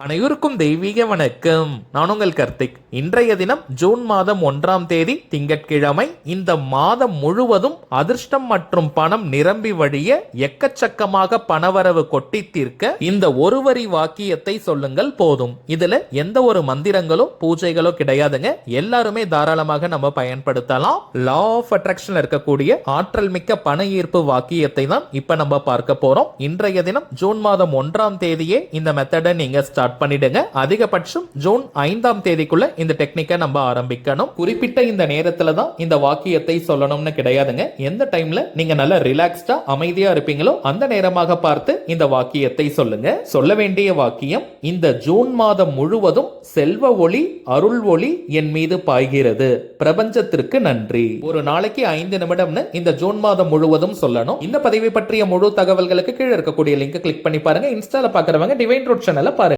அனைவருக்கும் தெய்வீக வணக்கம். நான் உங்கள் கார்த்திக். இன்றைய தினம் ஜூன் மாதம் 1ஆம் தேதி திங்கட்கிழமை. இந்த மாதம் முழுவதும் அதிர்ஷ்டம் மற்றும் பணம் நிரம்பி வழிய எக்கச்சக்கமாக பணவரவு கொட்டி தீர்க்க இந்த ஒரு வரி வாக்கியத்தை சொல்லுங்கள் போதும். இதுல எந்த ஒரு மந்திரங்களோ பூஜைகளோ கிடையாதுங்க. எல்லாருமே தாராளமாக நம்ம பயன்படுத்தலாம். லா ஆஃப் அட்ராக்ஷன் இருக்கக்கூடிய ஆற்றல் மிக்க பண ஈர்ப்பு வாக்கியத்தை தான் இப்ப நம்ம பார்க்க போறோம். இன்றைய தினம் ஜூன் மாதம் 1ஆம் தேதியே இந்த மெத்தடை நீங்க ஸ்டார்ட் பண்ணிடுங்க. அதிகபட்சம் ஜூன் 5ஆம் தேதிக்குள்ள இந்த டெக்னிக்கை நம்ம ஆரம்பிக்கணும். குறிப்பிட்ட இந்த நேரத்துல தான் இந்த வாக்கியத்தை சொல்லணும்னு கிடையாதுங்க. எந்த டைம்ல நீங்க நல்ல ரிலாக்ஸ்டா அமைதியா இருப்பீங்களோ அந்த நேரமாக பார்த்து இந்த வாக்கியத்தை சொல்லுங்க. சொல்ல வேண்டிய வாக்கியம்: இந்த ஜூன் மாதம் முழுவதும் செல்வ ஒளி, அருள் ஒளி என் மீது பாய்கிறது. பிரபஞ்சத்திற்கு நன்றி. ஒரு நாளைக்கு 5 நிமிடம்னு இந்த ஜூன் மாதம் முழுவதும் சொல்லணும். இந்த பதிவை பற்றிய முழு தகவல்களுக்கு கீழே இருக்கக்கூடிய லிங்க் கிளிக் பண்ணி பாருங்க. இன்ஸ்டால பாக்குறவங்க டிவைன் ரூட் சேனலை பாருங்க.